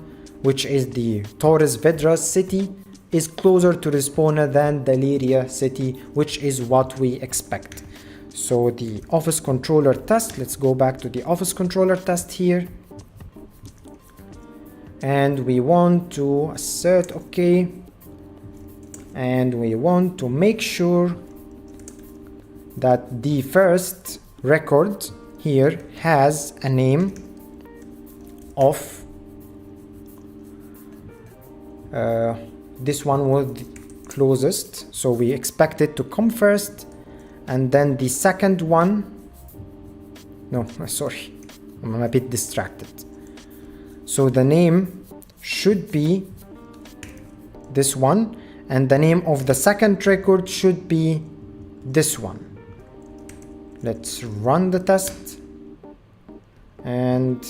which is the Torres Vedras city is closer to Lisbona than the Leiria city, which is what we expect. So the office controller test, let's go back to the office controller test here. And we want to assert OK. And we want to make sure that the first record here has a name of this one was the closest, so we expect it to come first, and then the second one, no, sorry, I'm a bit distracted. So the name should be this one, and the name of the second record should be this one. Let's run the test, and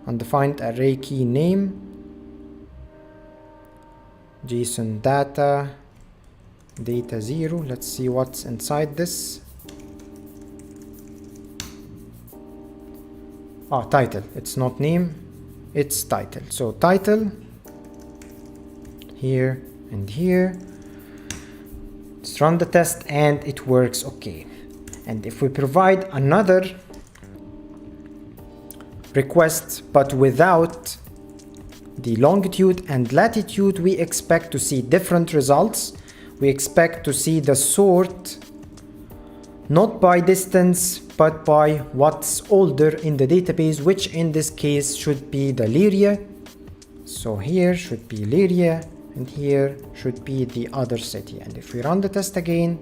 undefined array key name, JSON data 0. Let's see what's inside this. Title, it's not name, it's title. So title here and here. Let's run the test, and it works okay. And if we provide another request but without the longitude and latitude, we expect to see different results. We expect to see the sort not by distance but by what's older in the database, which in this case should be the Lyria. So here should be Lyria and here should be the other city. And if we run the test again,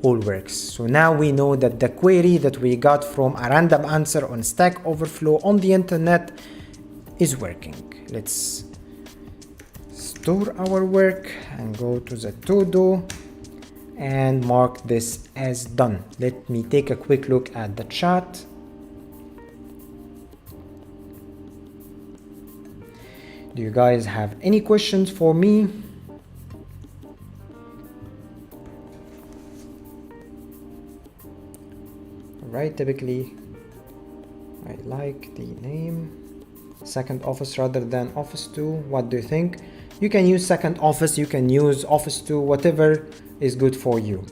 all works. So now we know that the query that we got from a random answer on Stack Overflow on the internet is working. Let's store our work and go to the to-do and mark this as done. Let me take a quick look at the chat. Do you guys have any questions for me? Right, typically I like the name second office rather than office 2. What do you think? You can use second office, you can use office 2, whatever is good for you.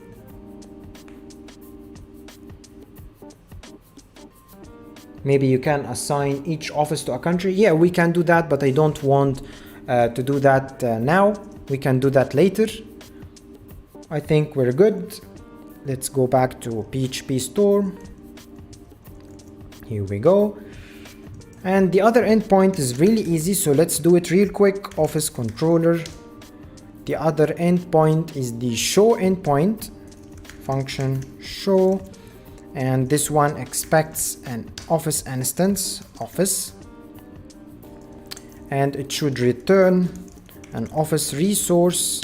Maybe you can assign each office to a country. Yeah, we can do that, but I don't want to do that now. We can do that later. I think we're good. Let's go back to PHP store. Here we go. And the other endpoint is really easy, so let's do it real quick. Office controller. The other endpoint is the show endpoint, function show, and this one expects an office instance, office, and it should return an office resource,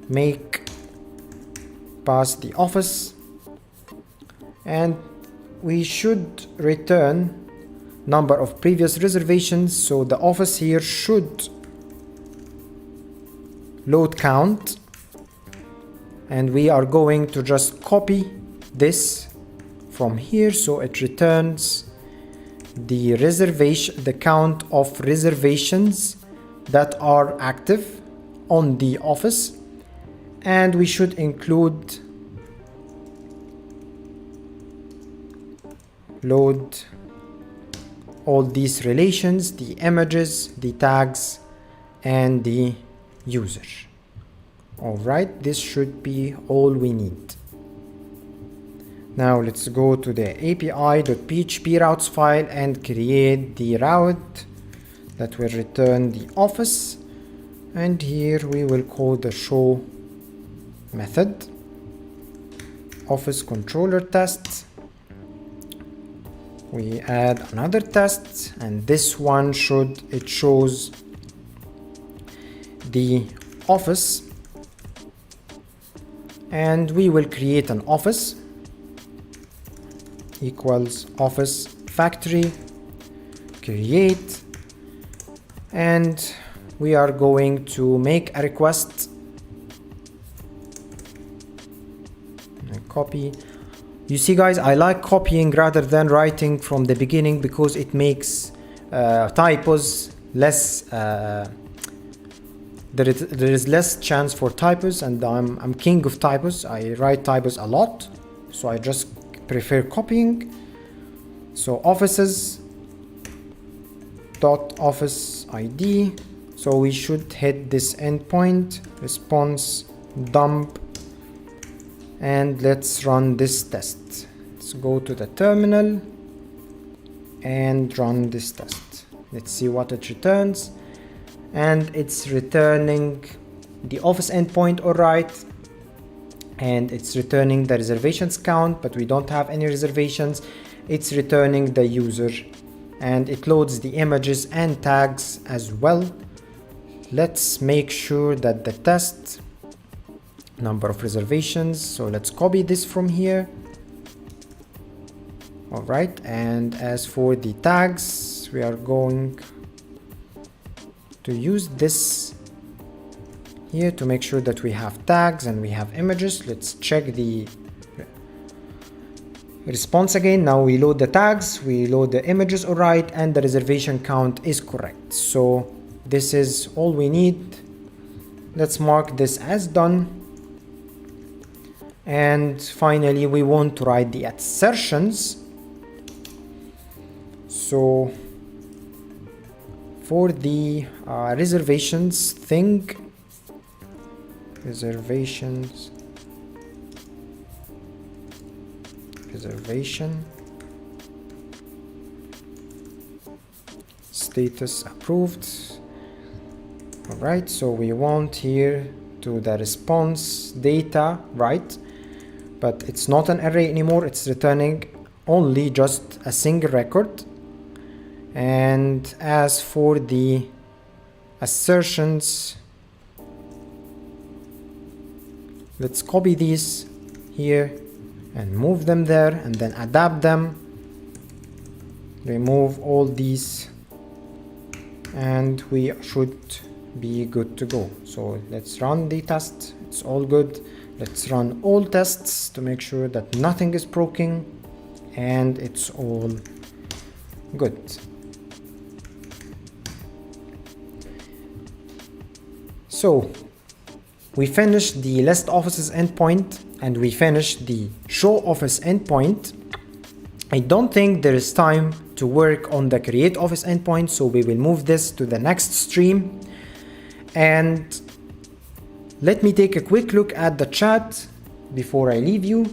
make pass the office, and we should return number of previous reservations. So the office here should load count, and we are going to just copy this from here, so it returns the reservation, the count of reservations that are active on the office, and we should include load all these relations, the images, the tags, and the user. All right, this should be all we need. Now let's go to the api.php routes file and create the route that will return the office, and here we will call the show method office controller test. We add another test, and this one shows the office, and we will create an office equals office factory create, and we are going to make a request and copy. You see guys, I like copying rather than writing from the beginning because it makes typos less, there is less chance for typos, and I'm king of typos. I write typos a lot, so I just prefer copying. So offices dot office ID, so we should hit this endpoint response dump, and let's run this test. Let's go to the terminal and run this test. Let's see what it returns, and it's returning the office endpoint, all right, and it's returning the reservations count, but we don't have any reservations. It's returning the user, and it loads the images and tags as well. Let's make sure that the test number of reservations, so let's copy this from here. All right, and as for the tags, we are going to use this here to make sure that we have tags and we have images. Let's check the response again. Now we load the tags, we load the images, all right, and the reservation count is correct. So this is all we need. Let's mark this as done. And finally, we want to write the assertions. So for the reservations thing, reservation status approved. All right, so we want here to the response data, right? But it's not an array anymore, it's returning only just a single record. And as for the assertions, let's copy these here and move them there, and then adapt them, remove all these, and we should be good to go. So let's run the test. It's all good. Let's run all tests to make sure that nothing is broken and it's all good. So we finished the list offices endpoint and we finished the show office endpoint. I don't think there is time to work on the create office endpoint, so we will move this to the next stream. And let me take a quick look at the chat before I leave you.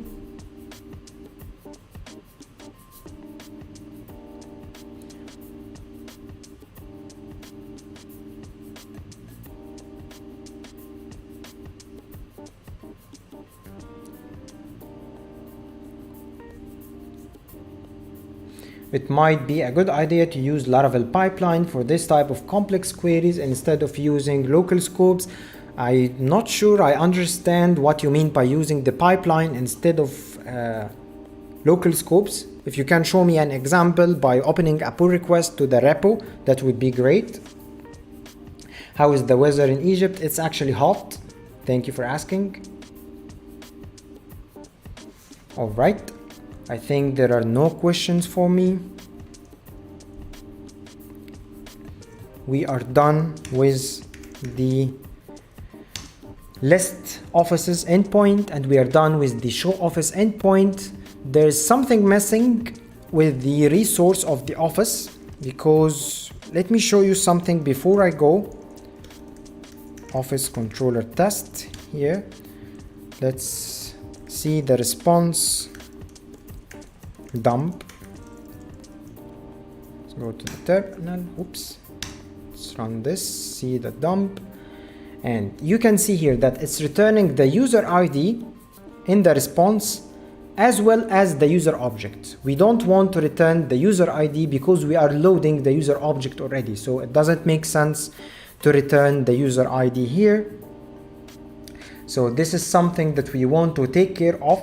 It might be a good idea to use Laravel pipeline for this type of complex queries instead of using local scopes. I'm not sure I understand what you mean by using the pipeline instead of local scopes. If you can show me an example by opening a pull request to the repo, that would be great. How is the weather in Egypt? It's actually hot. Thank you for asking. All right. I think there are no questions for me. We are done with the list offices endpoint and we are done with the show office endpoint. There's something missing with the resource of the office, because let me show you something before I go. Office controller test here. Let's see the response dump. Let's go to the terminal. Oops. Let's run this, see the dump, and you can see here that it's returning the user ID in the response as well as the user object. We don't want to return the user ID because we are loading the user object already, so it doesn't make sense to return the user ID here. So this is something that we want to take care of.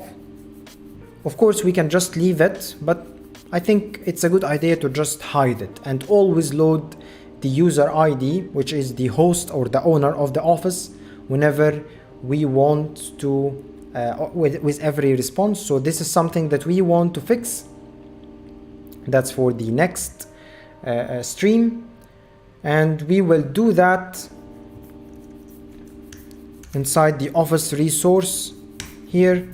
Of course, we can just leave it, but I think it's a good idea to just hide it and always load the user ID, which is the host or the owner of the office, whenever we want to, with every response. So this is something that we want to fix. That's for the next stream. And we will do that inside the office resource here.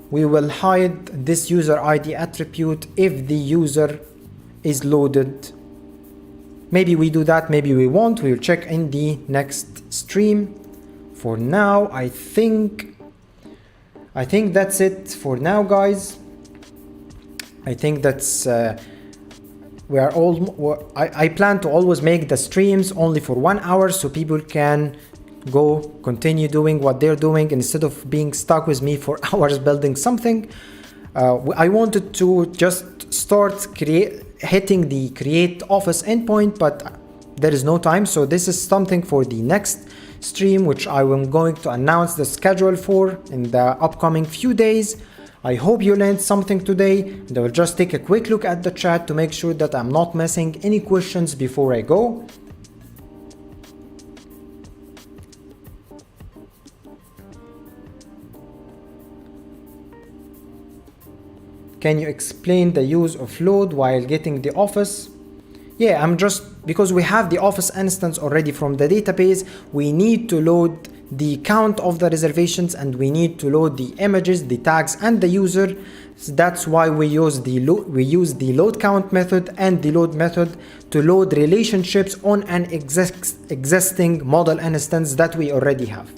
We will hide this user ID attribute if the user is loaded. Maybe we do that, maybe we won't. We'll check in the next stream. For now, I think that's it for now, guys. I think that's I plan to always make the streams only for 1 hour so people can go continue doing what they're doing instead of being stuck with me for hours building something. I wanted to just start hitting the create office endpoint, but there is no time, so this is something for the next stream, which I am going to announce the schedule for in the upcoming few days. I hope you learned something today, and I will just take a quick look at the chat to make sure that I'm not missing any questions before I go. Can you explain the use of load while getting the office? Yeah, because we have the office instance already from the database, we need to load the count of the reservations, and we need to load the images, the tags, and the user. So that's why we use the load count method and the load method to load relationships on an existing model instance that we already have.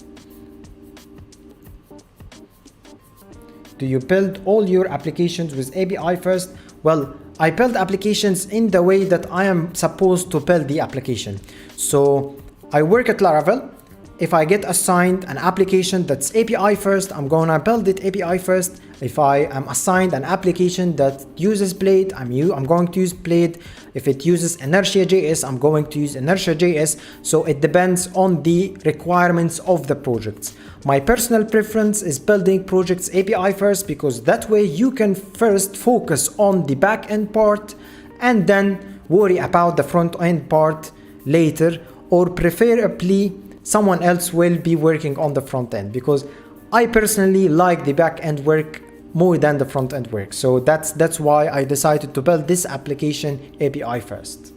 Do you build all your applications with API first? Well, I build applications in the way that I am supposed to build the application. So I work at Laravel. If I get assigned an application that's API first, I'm gonna build it API first. If I am assigned an application that uses Blade, I'm going to use Blade. If it uses Inertia.js, I'm going to use Inertia.js. So it depends on the requirements of the projects. My personal preference is building projects API first, because that way you can first focus on the back-end part and then worry about the front-end part later, or preferably someone else will be working on the front end, because I personally like the back end work more than the front end work. So that's why I decided to build this application API first.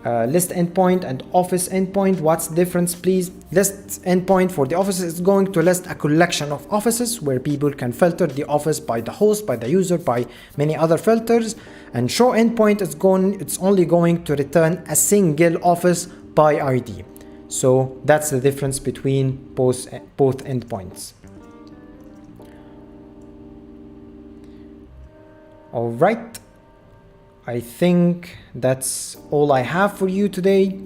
List endpoint and office endpoint, what's the difference, please? List endpoint for the office is going to list a collection of offices where people can filter the office by the host, by the user, by many other filters. And show endpoint is it's only going to return a single office by ID. So that's the difference between both endpoints. All right, I think that's all I have for you today.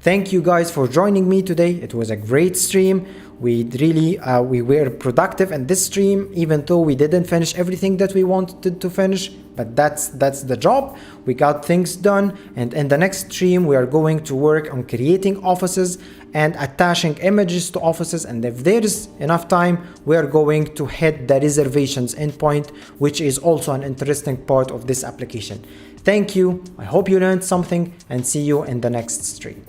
Thank you guys for joining me today. It was a great stream. We were productive in this stream, even though we didn't finish everything that we wanted to finish, but that's the job. We got things done, and in the next stream we are going to work on creating offices and attaching images to offices, and if there is enough time we are going to hit the reservations endpoint, which is also an interesting part of this application. Thank you. I hope you learned something, and see you in the next stream.